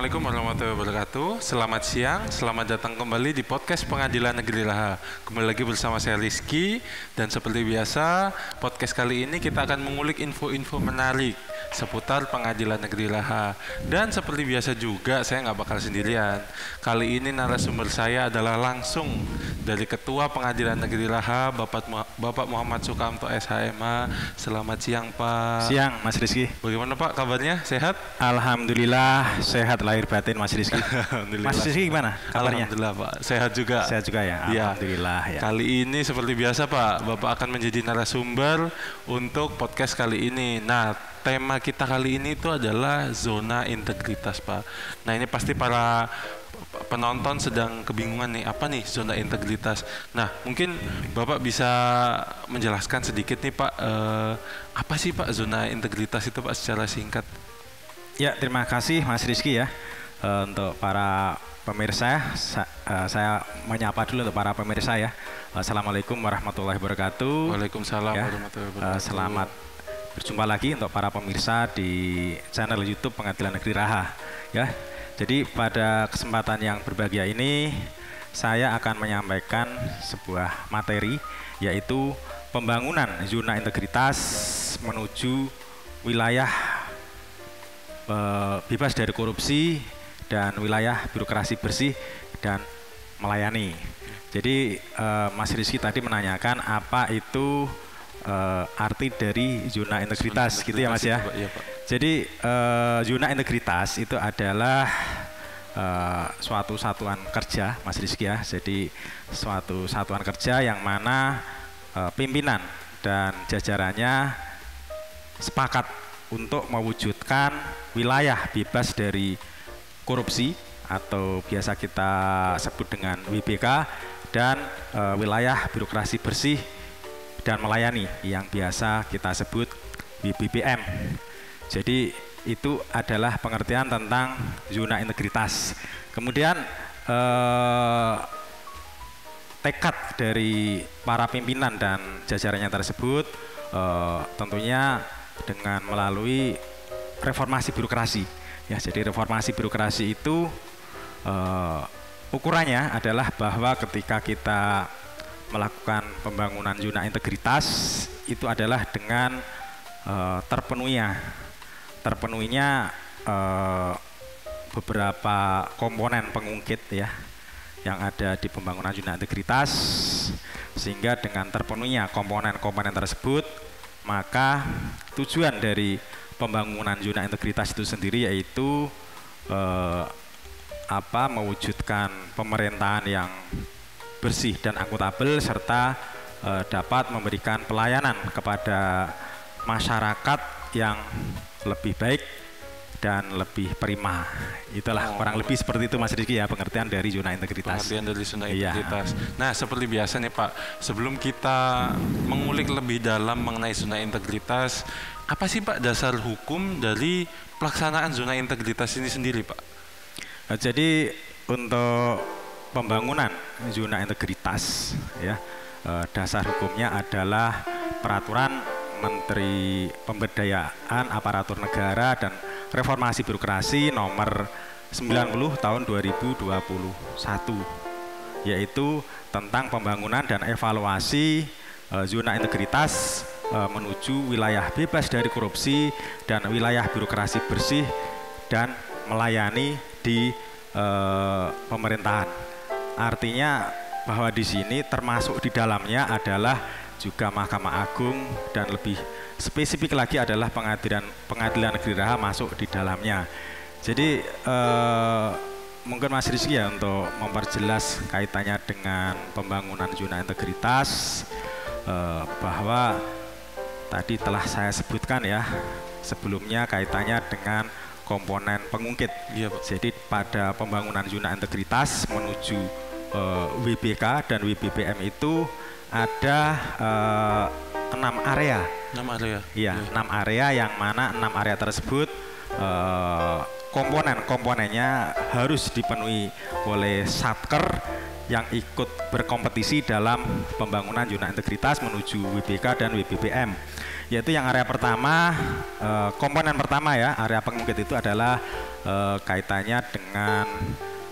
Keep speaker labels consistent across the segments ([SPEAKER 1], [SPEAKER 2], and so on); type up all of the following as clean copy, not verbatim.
[SPEAKER 1] Assalamualaikum warahmatullahi wabarakatuh. Selamat siang, selamat datang kembali di podcast Pengadilan Negeri Laha. Kembali lagi bersama saya Rizky, dan seperti biasa podcast kali ini kita akan mengulik info-info menarik seputar Pengadilan Negeri Laha. Dan seperti biasa juga saya nggak bakal sendirian. Kali ini narasumber saya adalah langsung dari Ketua Pengadilan Negeri Laha, Bapak Muhammad Sukamto SHMH. Selamat siang Pak.
[SPEAKER 2] Siang Mas Rizky.
[SPEAKER 1] Bagaimana Pak kabarnya? Sehat?
[SPEAKER 2] Alhamdulillah sehat lahir batin Mas Rizky. Mas Rizky gimana kabarnya?
[SPEAKER 1] Alhamdulillah Pak, sehat juga.
[SPEAKER 2] Sehat juga ya? Alhamdulillah ya.
[SPEAKER 1] Kali ini seperti biasa Pak, Bapak akan menjadi narasumber untuk podcast kali ini. Nah, tema kita kali ini itu adalah zona integritas Pak. Nah, ini pasti para penonton sedang kebingungan nih, apa nih zona integritas. Nah, mungkin Bapak bisa menjelaskan sedikit nih Pak, apa sih Pak zona integritas itu Pak secara singkat?
[SPEAKER 2] Ya, terima kasih Mas Rizky ya. Untuk para pemirsa, saya menyapa dulu untuk para pemirsa ya. Assalamualaikum warahmatullahi wabarakatuh.
[SPEAKER 1] Waalaikumsalam
[SPEAKER 2] ya.
[SPEAKER 1] warahmatullahi wabarakatuh.
[SPEAKER 2] Selamat berjumpa lagi untuk para pemirsa di channel YouTube Pengadilan Negeri Laha ya. Jadi pada kesempatan yang berbahagia ini saya akan menyampaikan sebuah materi, yaitu pembangunan zona integritas menuju wilayah bebas dari korupsi dan wilayah birokrasi bersih dan melayani. Jadi Mas Rizky tadi menanyakan apa itu arti dari zona integritas gitu ya Mas ya.
[SPEAKER 1] Iya, Pak.
[SPEAKER 2] Jadi zona integritas itu adalah suatu satuan kerja Mas Rizky ya. Jadi suatu satuan kerja yang mana pimpinan dan jajarannya sepakat untuk mewujudkan wilayah bebas dari korupsi atau biasa kita sebut dengan WBK, dan wilayah birokrasi bersih dan melayani yang biasa kita sebut WBBM. Jadi itu adalah pengertian tentang zona integritas. Kemudian tekad dari para pimpinan dan jajarannya tersebut tentunya dengan melalui reformasi birokrasi. Ya, jadi reformasi birokrasi itu ukurannya adalah bahwa ketika kita melakukan pembangunan zona integritas itu adalah dengan terpenuhinya beberapa komponen pengungkit ya yang ada di pembangunan zona integritas, sehingga dengan terpenuhinya komponen-komponen tersebut maka tujuan dari pembangunan zona integritas itu sendiri yaitu mewujudkan pemerintahan yang bersih dan akuntabel, serta dapat memberikan pelayanan kepada masyarakat yang lebih baik dan lebih prima. Itulah kurang lebih seperti itu Mas Rizky ya, pengertian dari zona integritas.
[SPEAKER 1] Pengertian dari zona integritas. Nah, seperti biasa nih Pak, sebelum kita mengulik lebih dalam mengenai zona integritas, apa sih Pak dasar hukum dari pelaksanaan zona integritas ini sendiri Pak?
[SPEAKER 2] Jadi untuk pembangunan zona integritas ya, dasar hukumnya adalah Peraturan Menteri Pemberdayaan Aparatur Negara dan Reformasi Birokrasi nomor 90 tahun 2021, yaitu tentang pembangunan dan evaluasi zona integritas menuju wilayah bebas dari korupsi dan wilayah birokrasi bersih dan melayani di pemerintahan. Artinya bahwa di sini termasuk di dalamnya adalah juga Mahkamah Agung, dan lebih spesifik lagi adalah Pengadilan Negeri Laha masuk di dalamnya. Jadi mungkin Mas Rizky ya untuk memperjelas kaitannya dengan pembangunan zona integritas, bahwa tadi telah saya sebutkan ya sebelumnya kaitannya dengan komponen pengungkit.
[SPEAKER 1] Iya, Pak.
[SPEAKER 2] Jadi pada pembangunan zona integritas menuju WBK dan WBBM itu ada 6 area.
[SPEAKER 1] 6 area.
[SPEAKER 2] Iya, 6 area yang mana 6 area tersebut komponen-komponennya harus dipenuhi oleh Satker yang ikut berkompetisi dalam pembangunan zona integritas menuju WBK dan WBBM. Yaitu yang area pertama, komponen pertama ya, area pengungkit itu adalah kaitannya dengan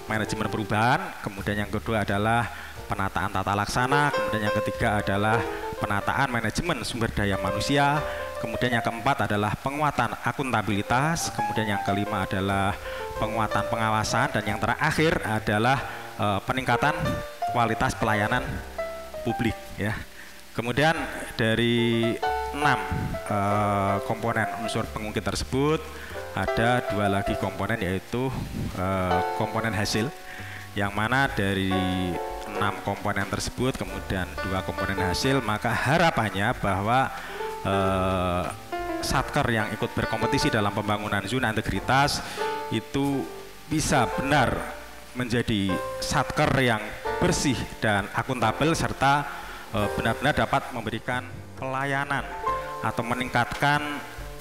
[SPEAKER 2] manajemen perubahan, kemudian yang kedua adalah penataan tata laksana, kemudian yang ketiga adalah penataan manajemen sumber daya manusia, kemudian yang keempat adalah penguatan akuntabilitas, kemudian yang kelima adalah penguatan pengawasan, dan yang terakhir adalah peningkatan kualitas pelayanan publik ya. Kemudian dari 6 komponen unsur pengungkit tersebut ada 2 lagi komponen, yaitu komponen hasil, yang mana dari 6 komponen tersebut kemudian 2 komponen hasil, maka harapannya bahwa satker yang ikut berkompetisi dalam pembangunan zona integritas itu bisa benar menjadi satker yang bersih dan akuntabel, serta benar-benar dapat memberikan pelayanan atau meningkatkan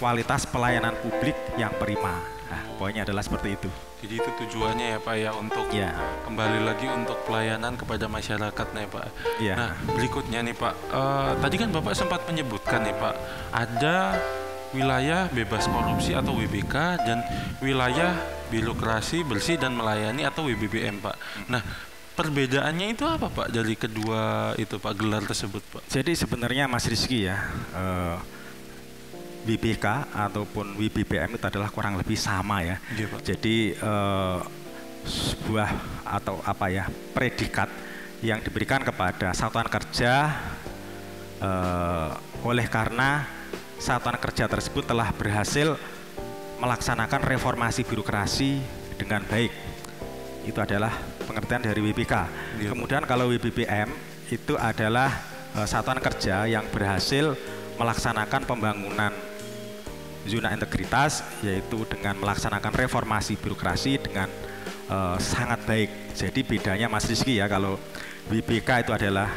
[SPEAKER 2] kualitas pelayanan publik yang prima. Nah, poinnya adalah seperti itu.
[SPEAKER 1] Jadi itu tujuannya ya Pak ya, untuk kembali lagi untuk pelayanan kepada masyarakatnya Pak. Nah berikutnya nih Pak, tadi kan Bapak sempat menyebutkan nih Pak, ada wilayah bebas korupsi atau WBK dan wilayah birokrasi bersih dan melayani atau WBBM Pak. Nah perbedaannya itu apa Pak dari kedua itu Pak, gelar tersebut Pak?
[SPEAKER 2] Jadi sebenarnya Mas Rizky ya, WBK ataupun WBBM itu adalah kurang lebih sama ya.
[SPEAKER 1] Iya, Pak.
[SPEAKER 2] Jadi sebuah atau apa ya, predikat yang diberikan kepada satuan kerja oleh karena satuan kerja tersebut telah berhasil melaksanakan reformasi birokrasi dengan baik. Itu adalah pengertian dari WBK.
[SPEAKER 1] Iya,
[SPEAKER 2] kemudian kalau WBBM itu adalah satuan kerja yang berhasil melaksanakan pembangunan zona integritas, yaitu dengan melaksanakan reformasi birokrasi dengan sangat baik. Jadi bedanya Mas Rizky ya, kalau WBK itu adalah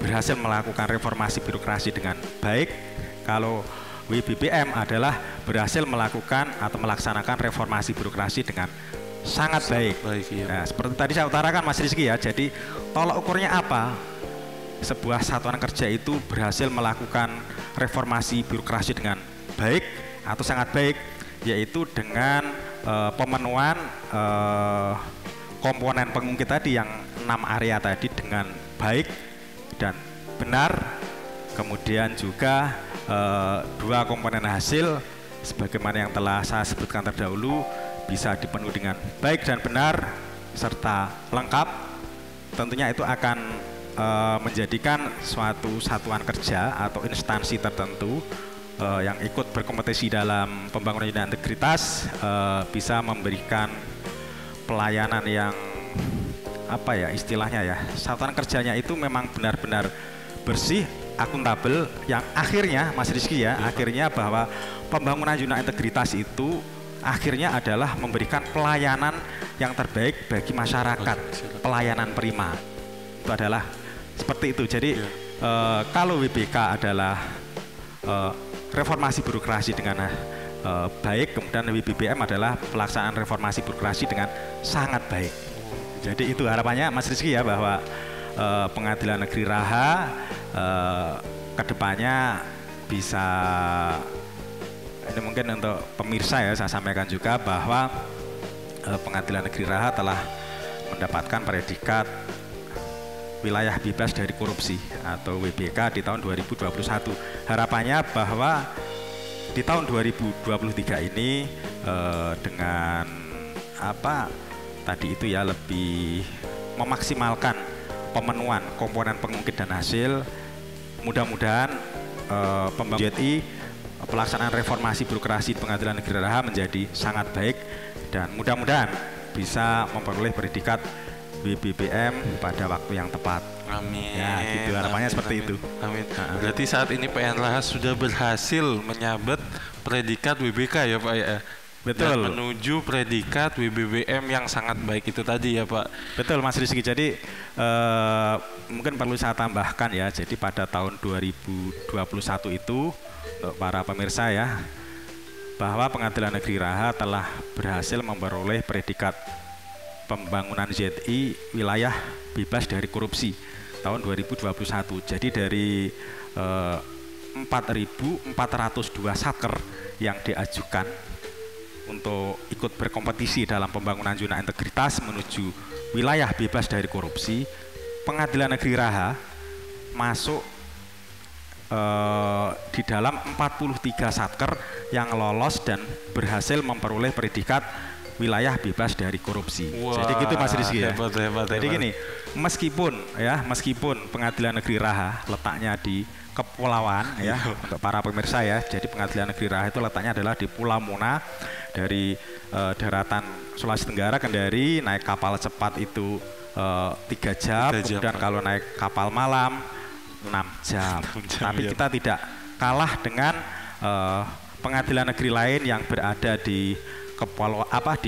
[SPEAKER 2] berhasil melakukan reformasi birokrasi dengan baik, kalau WBBM adalah berhasil melakukan atau melaksanakan reformasi birokrasi dengan sangat baik.
[SPEAKER 1] Iya.
[SPEAKER 2] Nah, seperti tadi saya utarakan Mas Rizky ya, jadi tolak ukurnya apa? Sebuah satuan kerja itu berhasil melakukan reformasi birokrasi dengan baik atau sangat baik, yaitu dengan pemenuhan komponen pengungkit tadi yang 6 area tadi dengan baik dan benar, kemudian juga 2 komponen hasil sebagaimana yang telah saya sebutkan terdahulu bisa dipenuhi dengan baik dan benar serta lengkap. Tentunya itu akan menjadikan suatu satuan kerja atau instansi tertentu yang ikut berkompetisi dalam pembangunan zona integritas bisa memberikan pelayanan yang apa ya istilahnya ya, satuan kerjanya itu memang benar-benar bersih, akuntabel, yang akhirnya Mas Rizky ya, akhirnya bahwa pembangunan zona integritas itu akhirnya adalah memberikan pelayanan yang terbaik bagi masyarakat, pelayanan prima. Itu adalah seperti itu. Jadi kalau WBK adalah reformasi birokrasi dengan baik, kemudian WBBM adalah pelaksanaan reformasi birokrasi dengan sangat baik. Jadi itu harapannya Mas Rizky ya, bahwa Pengadilan Negeri Raha kedepannya bisa, ini mungkin untuk pemirsa ya saya sampaikan juga bahwa Pengadilan Negeri Raha telah mendapatkan predikat wilayah bebas dari korupsi atau WBK di tahun 2021. Harapannya bahwa di tahun 2023 ini dengan apa tadi itu ya, lebih memaksimalkan pemenuhan komponen pengungkit dan hasil, mudah-mudahan pembangunan pelaksanaan reformasi birokrasi Pengadilan Negeri Raha menjadi sangat baik dan mudah-mudahan bisa memperoleh predikat WBBM pada waktu yang tepat.
[SPEAKER 1] Amin.
[SPEAKER 2] Ya, gitu harapannya seperti itu.
[SPEAKER 1] Amin. Berarti saat ini PN Raha sudah berhasil menyabet predikat WBK ya Pak ya.
[SPEAKER 2] Betul.
[SPEAKER 1] Dan menuju predikat WBBM yang sangat baik itu tadi ya Pak.
[SPEAKER 2] Betul Mas Rizky. Jadi mungkin perlu saya tambahkan ya. Jadi pada tahun 2021 itu untuk para pemirsa ya, bahwa Pengadilan Negeri Raha telah berhasil memperoleh predikat pembangunan ZI wilayah bebas dari korupsi tahun 2021. Jadi dari 4.402 satker yang diajukan untuk ikut berkompetisi dalam pembangunan zona integritas menuju wilayah bebas dari korupsi, Pengadilan Negeri Raha masuk di dalam 43 satker yang lolos dan berhasil memperoleh predikat wilayah bebas dari korupsi.
[SPEAKER 1] Wah,
[SPEAKER 2] jadi gitu Mas Rizky ya.
[SPEAKER 1] Hebat.
[SPEAKER 2] Jadi gini, meskipun Pengadilan Negeri Raha letaknya di kepulauan ya, untuk para pemirsa ya. Jadi Pengadilan Negeri Raha itu letaknya adalah di Pulau Muna, dari daratan Sulawesi Tenggara Kendari naik kapal cepat itu 3 jam, kemudian kalau naik kapal malam 6 jam. Tapi kita tidak kalah dengan pengadilan negeri lain yang berada di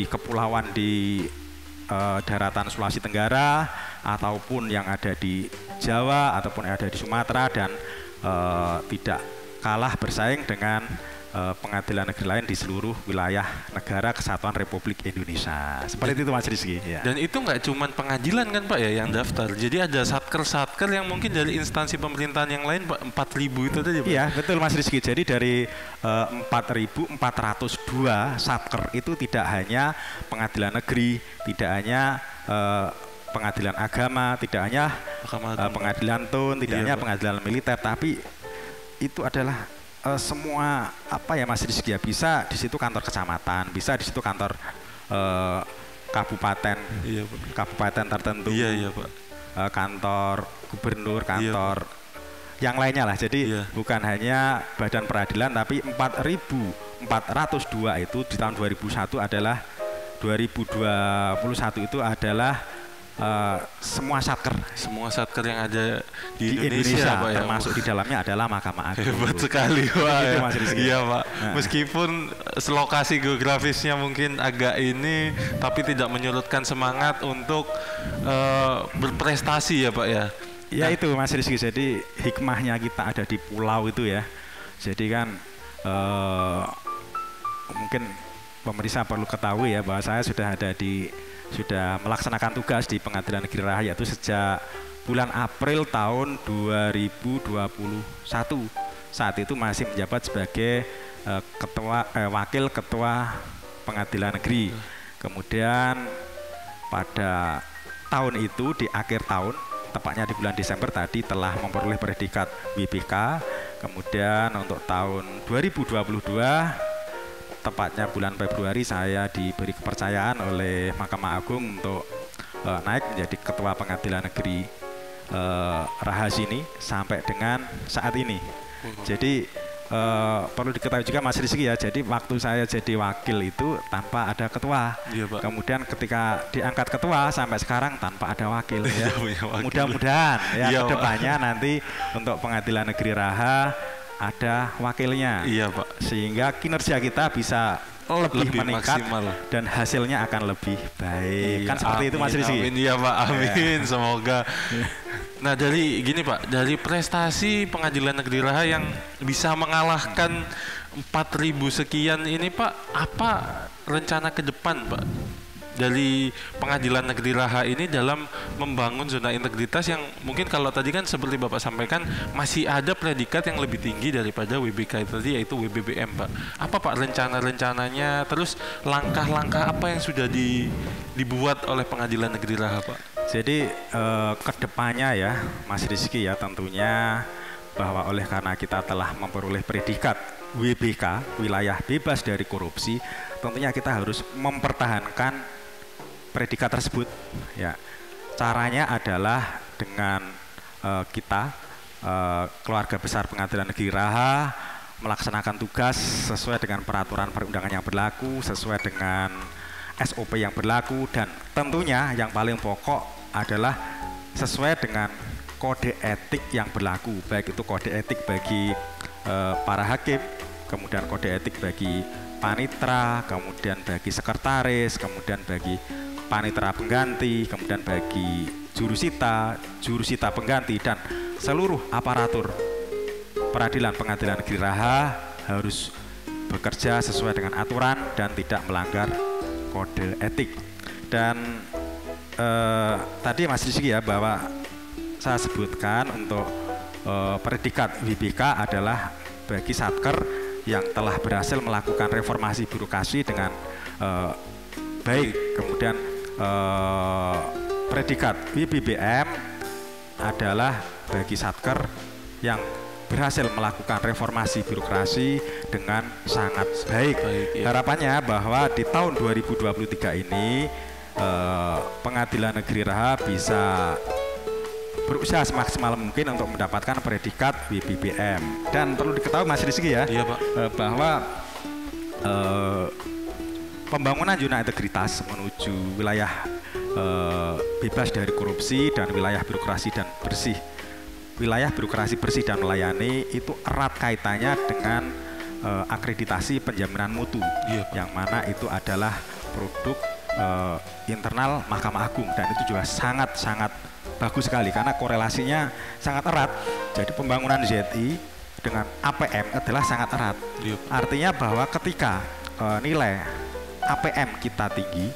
[SPEAKER 2] kepulauan di daratan Sulawesi Tenggara ataupun yang ada di Jawa ataupun yang ada di Sumatera, dan tidak kalah bersaing dengan pengadilan negeri lain di seluruh wilayah negara Kesatuan Republik Indonesia. Seperti itu Mas Rizky. Ya.
[SPEAKER 1] Dan itu nggak cuma pengadilan kan Pak ya yang daftar. Jadi ada satker-satker yang mungkin dari instansi pemerintahan yang lain Pak, 4.000 itu tadi Pak.
[SPEAKER 2] Iya betul Mas Rizky. Jadi dari 4.402 satker itu tidak hanya pengadilan negeri, tidak hanya pengadilan agama, tidak hanya pengadilan tun, tidak hanya pengadilan militer, tapi itu adalah semua Mas Rizky ya, bisa di situ kantor kecamatan, bisa di situ kantor kabupaten, kabupaten tertentu,
[SPEAKER 1] Pak.
[SPEAKER 2] Kantor gubernur, kantor yang lainnya lah. Jadi bukan hanya badan peradilan, tapi 4.402 itu di tahun 2021 itu adalah semua satker yang ada di Indonesia Pak, ya? Termasuk di dalamnya adalah Mahkamah Agung.
[SPEAKER 1] Hebat sekali Pak. Iya Pak.
[SPEAKER 2] Nah.
[SPEAKER 1] Meskipun lokasi geografisnya mungkin agak ini, tapi tidak menyurutkan semangat untuk berprestasi ya Pak ya.
[SPEAKER 2] Ya itu Mas Rizky, jadi hikmahnya kita ada di pulau itu ya. Jadi kan mungkin pemirsa perlu ketahui ya bahwa saya sudah melaksanakan tugas di Pengadilan Negeri Raha yaitu sejak bulan April tahun 2021. Saat itu masih menjabat sebagai wakil ketua Pengadilan Negeri. Kemudian pada tahun itu di akhir tahun, tepatnya di bulan Desember tadi telah memperoleh predikat WBK. Kemudian untuk tahun 2022 tepatnya bulan Februari saya diberi kepercayaan oleh Mahkamah Agung untuk naik menjadi Ketua Pengadilan Negeri Raha sini sampai dengan saat ini. Jadi perlu diketahui juga Mas Rizky ya, jadi waktu saya jadi wakil itu tanpa ada ketua. Kemudian ketika diangkat ketua sampai sekarang tanpa ada wakil ya. Mudah-mudahan ya kedepannya nanti untuk Pengadilan Negeri Raha ada wakilnya, Pak, sehingga kinerja kita bisa lebih meningkat maksimal, dan hasilnya akan lebih baik. Kan seperti itu Mas Rizky.
[SPEAKER 1] Amin ya Pak, amin. Semoga. Nah dari gini Pak, dari prestasi Pengadilan Negeri Raha yang bisa mengalahkan 4.000 sekian ini Pak, apa rencana ke depan Pak dari Pengadilan Negeri Raha ini dalam membangun zona integritas yang mungkin kalau tadi kan seperti Bapak sampaikan masih ada predikat yang lebih tinggi daripada WBK itu tadi, yaitu WBBM Pak. Apa Pak rencananya, terus langkah-langkah apa yang sudah dibuat oleh Pengadilan Negeri Raha Pak?
[SPEAKER 2] Jadi kedepannya ya Mas Rizky ya, tentunya bahwa oleh karena kita telah memperoleh predikat WBK, wilayah bebas dari korupsi, tentunya kita harus mempertahankan predikat tersebut ya. Caranya adalah dengan kita keluarga besar Pengadilan Negeri Raha melaksanakan tugas sesuai dengan peraturan perundangan yang berlaku, sesuai dengan SOP yang berlaku, dan tentunya yang paling pokok adalah sesuai dengan kode etik yang berlaku, baik itu kode etik bagi para hakim, kemudian kode etik bagi panitra, kemudian bagi sekretaris, kemudian bagi panitra pengganti, kemudian bagi jurusita pengganti, dan seluruh aparatur peradilan Pengadilan Negeri Raha harus bekerja sesuai dengan aturan dan tidak melanggar kode etik. Dan tadi Mas Rizky ya bahwa saya sebutkan untuk predikat WBK adalah bagi satker yang telah berhasil melakukan reformasi birokrasi dengan baik. Kemudian predikat WBBM adalah bagi satker yang berhasil melakukan reformasi birokrasi dengan sangat baik.
[SPEAKER 1] Ya.
[SPEAKER 2] Harapannya bahwa di tahun 2023 ini Pengadilan Negeri Raha bisa berusaha semaksimal mungkin untuk mendapatkan predikat WBBM. Dan perlu diketahui Mas Rizky ya,
[SPEAKER 1] Iya, Pak.
[SPEAKER 2] Bahwa pembangunan zona integritas menuju wilayah bebas dari korupsi dan wilayah birokrasi dan bersih, wilayah birokrasi bersih dan melayani itu erat kaitannya dengan akreditasi penjaminan mutu,
[SPEAKER 1] Iya, Pak.
[SPEAKER 2] yang mana itu adalah produk internal Mahkamah Agung, dan itu juga sangat-sangat bagus sekali karena korelasinya sangat erat. Jadi pembangunan ZI dengan APM adalah sangat erat.
[SPEAKER 1] Iya.
[SPEAKER 2] Artinya bahwa ketika nilai APM kita tinggi,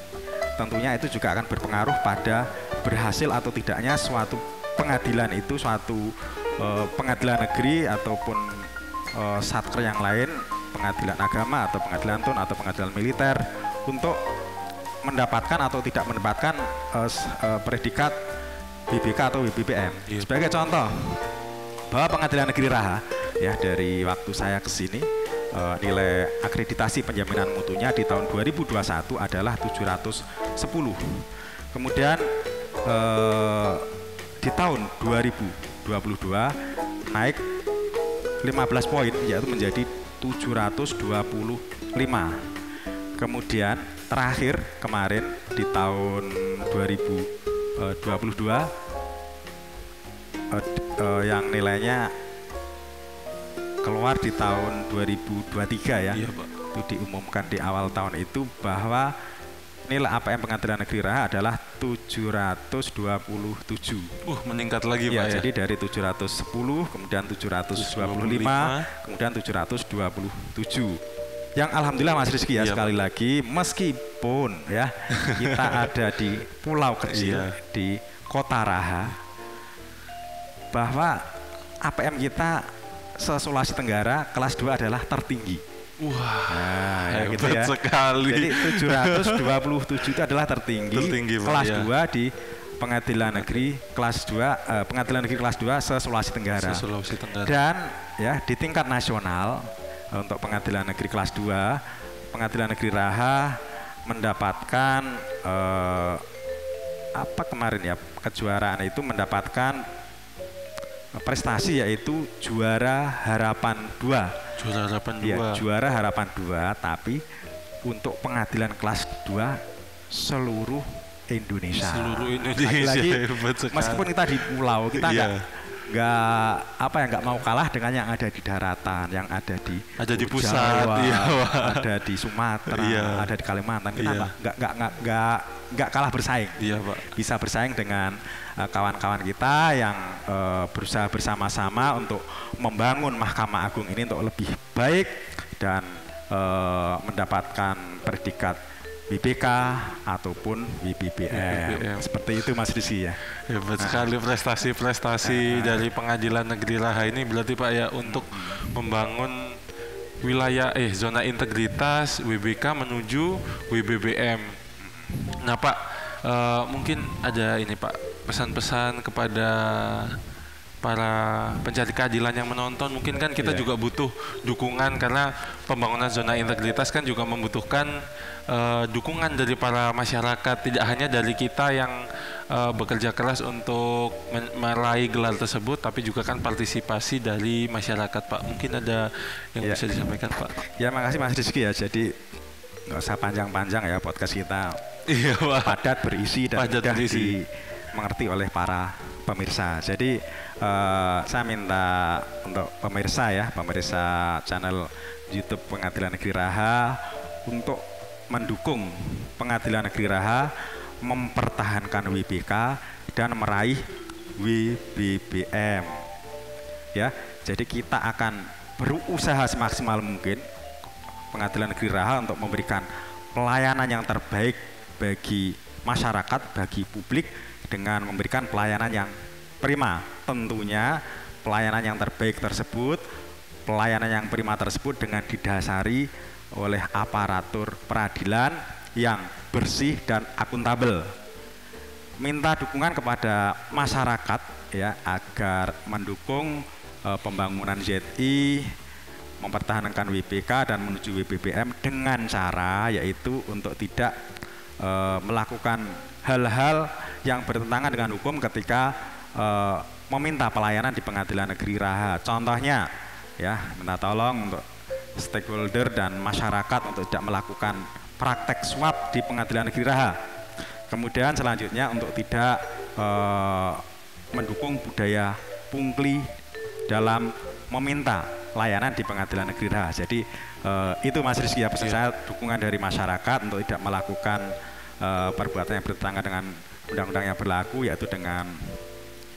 [SPEAKER 2] tentunya itu juga akan berpengaruh pada berhasil atau tidaknya suatu pengadilan itu, suatu pengadilan negeri ataupun satker yang lain, pengadilan agama atau pengadilan tun atau pengadilan militer, untuk mendapatkan atau tidak mendapatkan predikat WBK atau WBBM.
[SPEAKER 1] Iya.
[SPEAKER 2] Sebagai contoh, bahwa Pengadilan Negeri Raha ya, dari waktu saya ke sini nilai akreditasi penjaminan mutunya di tahun 2021 adalah 710. Kemudian di tahun 2022 naik 15 poin, yaitu menjadi 725. Kemudian terakhir kemarin di tahun 2022 yang nilainya keluar di tahun 2023 ya.
[SPEAKER 1] Iya, Pak.
[SPEAKER 2] Itu diumumkan di awal tahun itu bahwa nilai APM Pengadilan Negeri Raha adalah 727.
[SPEAKER 1] Meningkat lagi,
[SPEAKER 2] Ya,
[SPEAKER 1] Pak, ya.
[SPEAKER 2] jadi dari 710 kemudian 725 kemudian 727. Yang alhamdulillah Mas Rizky ya,
[SPEAKER 1] Iya,
[SPEAKER 2] sekali lagi meskipun ya kita ada di pulau kecil,
[SPEAKER 1] Iya.
[SPEAKER 2] di Kota Raha, bahwa APM kita se-Sulawesi Tenggara kelas 2 adalah tertinggi.
[SPEAKER 1] Wah,
[SPEAKER 2] Nah, ya
[SPEAKER 1] hebat
[SPEAKER 2] gitu ya.
[SPEAKER 1] sekali.
[SPEAKER 2] Jadi 727 itu adalah tertinggi,
[SPEAKER 1] Tertinggi, Pak,
[SPEAKER 2] kelas
[SPEAKER 1] ya.
[SPEAKER 2] 2 di Pengadilan Negeri kelas 2 Pengadilan Negeri kelas 2 se-Sulawesi Tenggara.
[SPEAKER 1] Sulawesi Tenggara.
[SPEAKER 2] Dan ya di tingkat nasional untuk Pengadilan Negeri kelas 2, Pengadilan Negeri Raha mendapatkan apa kemarin ya, kejuaraan itu mendapatkan prestasi, yaitu juara harapan 2.
[SPEAKER 1] Juara harapan 2.
[SPEAKER 2] Ya, juara harapan 2, tapi untuk pengadilan kelas 2 seluruh Indonesia.
[SPEAKER 1] Seluruh Indonesia,
[SPEAKER 2] Lagi-lagi,
[SPEAKER 1] hebat sekali.
[SPEAKER 2] meskipun kita di pulau, kita
[SPEAKER 1] Iya.
[SPEAKER 2] nggak mau kalah dengan yang ada di daratan, yang ada di
[SPEAKER 1] pusat,
[SPEAKER 2] Jawa,
[SPEAKER 1] iya, Pak.
[SPEAKER 2] ada di Sumatera,
[SPEAKER 1] Iya.
[SPEAKER 2] ada di Kalimantan. Kita
[SPEAKER 1] Iya.
[SPEAKER 2] nggak kalah bersaing.
[SPEAKER 1] Iya, Pak.
[SPEAKER 2] Bisa bersaing dengan kawan-kawan kita yang berusaha bersama-sama untuk membangun Mahkamah Agung ini untuk lebih baik dan mendapatkan predikat WBK ataupun WBBM. Seperti itu Mas Rizky ya.
[SPEAKER 1] Hebat sekali prestasi-prestasi dari Pengadilan Negeri Raha ini, berarti Pak ya, untuk membangun wilayah zona integritas WBK menuju WBBM. Nah, Pak, mungkin ada ini, Pak, pesan-pesan kepada para pencari keadilan yang menonton. Mungkin kan kita
[SPEAKER 2] Iya.
[SPEAKER 1] juga butuh dukungan, karena pembangunan zona integritas kan juga membutuhkan dukungan dari para masyarakat, tidak hanya dari kita yang bekerja keras untuk meraih gelar tersebut, tapi juga kan partisipasi dari masyarakat, Pak. Mungkin ada yang
[SPEAKER 2] Ya.
[SPEAKER 1] bisa disampaikan, Pak?
[SPEAKER 2] Ya, makasih Mas Rizky ya. Jadi nggak usah panjang-panjang ya podcast kita.
[SPEAKER 1] Iya, Pak.
[SPEAKER 2] Padat, berisi, dan
[SPEAKER 1] Padat,
[SPEAKER 2] mudah
[SPEAKER 1] berisi.
[SPEAKER 2] dimengerti oleh para pemirsa. Jadi saya minta untuk pemirsa ya, pemirsa channel YouTube Pengadilan Negeri Raha untuk mendukung Pengadilan Negeri Raha mempertahankan WBK dan meraih WBBM. Ya, jadi kita akan berusaha semaksimal mungkin Pengadilan Negeri Raha untuk memberikan pelayanan yang terbaik bagi masyarakat, bagi publik dengan memberikan pelayanan yang prima. Tentunya pelayanan yang terbaik tersebut, pelayanan yang prima tersebut dengan didasari oleh aparatur peradilan yang bersih dan akuntabel. Minta dukungan kepada masyarakat ya agar mendukung pembangunan ZI, mempertahankan WBK dan menuju WBBM dengan cara yaitu untuk tidak melakukan hal-hal yang bertentangan dengan hukum ketika meminta pelayanan di Pengadilan Negeri Raha. Contohnya ya, minta tolong untuk stakeholder dan masyarakat untuk tidak melakukan praktek suap di Pengadilan Negeri Raha. Kemudian selanjutnya untuk tidak mendukung budaya pungli dalam meminta layanan di Pengadilan Negeri Raha. Jadi itu Mas Rizky ya, pesan saya, dukungan dari masyarakat untuk tidak melakukan perbuatan yang bertentangan dengan undang-undang yang berlaku, yaitu dengan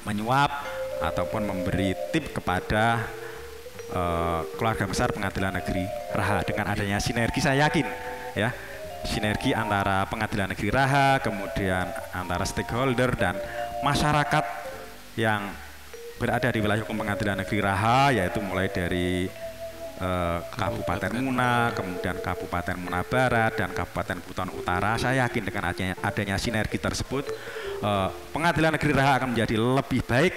[SPEAKER 2] menyuap ataupun memberi tip kepada keluarga besar Pengadilan Negeri Raha. Dengan adanya sinergi, saya yakin ya, sinergi antara Pengadilan Negeri Raha, kemudian antara stakeholder dan masyarakat yang berada di wilayah hukum Pengadilan Negeri Raha, yaitu mulai dari Kabupaten Muna, kemudian Kabupaten Muna Barat dan Kabupaten Buton Utara. Saya yakin dengan adanya sinergi tersebut, Pengadilan Negeri Raha akan menjadi lebih baik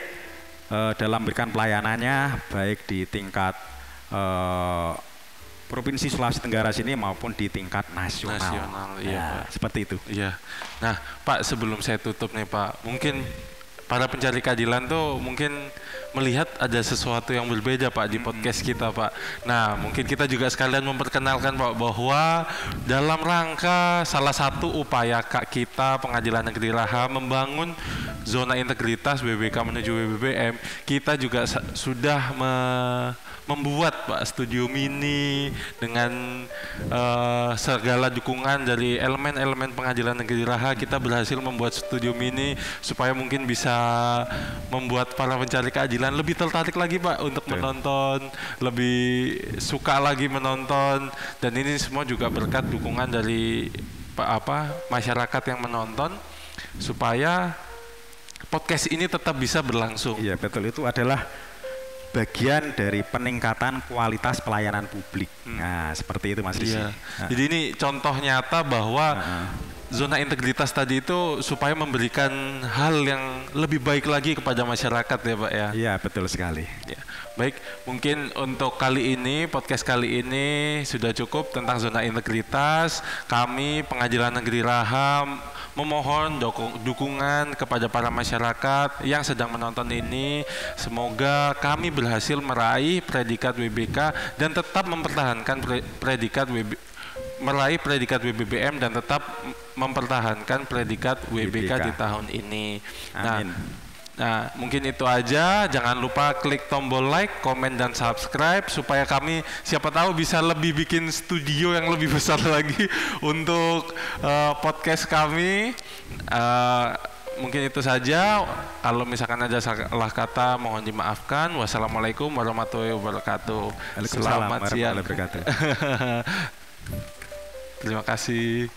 [SPEAKER 2] dalam memberikan pelayanannya, baik di tingkat Provinsi Sulawesi Tenggara sini maupun di tingkat nasional.
[SPEAKER 1] Iya, Pak.
[SPEAKER 2] Seperti itu.
[SPEAKER 1] Iya. Nah, Pak, sebelum saya tutup nih, Pak, mungkin para pencari keadilan tuh mungkin melihat ada sesuatu yang berbeda, Pak, di podcast kita, Pak. Nah, mungkin kita juga sekalian memperkenalkan, Pak, bahwa dalam rangka salah satu upaya kita Pengadilan Negeri Raha membangun zona integritas WBK menuju WBBM, kita juga sudah membuat, Pak, studio mini dengan segala dukungan dari elemen-elemen Pengadilan Negeri Raha. Kita berhasil membuat studio mini supaya mungkin bisa membuat para pencari keadilan lebih tertarik lagi, Pak, untuk menonton, lebih suka lagi menonton, dan ini semua juga berkat dukungan dari masyarakat yang menonton supaya podcast ini tetap bisa berlangsung.
[SPEAKER 2] Iya, betul, itu adalah bagian dari peningkatan kualitas pelayanan publik. Nah, seperti itu Mas Rizky.
[SPEAKER 1] Iya. Jadi ini contoh nyata bahwa zona integritas tadi itu supaya memberikan hal yang lebih baik lagi kepada masyarakat ya, Pak ya.
[SPEAKER 2] Iya, betul sekali.
[SPEAKER 1] Ya. Baik, mungkin untuk kali ini, podcast kali ini sudah cukup tentang zona integritas. Kami Pengadilan Negeri Raha memohon dukungan kepada para masyarakat yang sedang menonton ini. Semoga kami berhasil meraih predikat WBK dan tetap mempertahankan meraih predikat WBBM dan tetap mempertahankan predikat WBK di tahun ini.
[SPEAKER 2] Amin.
[SPEAKER 1] Nah, mungkin itu aja. Jangan lupa klik tombol like, komen, dan subscribe supaya kami siapa tahu bisa lebih bikin studio yang lebih besar lagi untuk podcast kami. Mungkin itu saja. Kalau misalkan ada salah kata mohon dimaafkan. Wassalamualaikum warahmatullahi wabarakatuh. Selamat siang.
[SPEAKER 2] Terima
[SPEAKER 1] Terima kasih.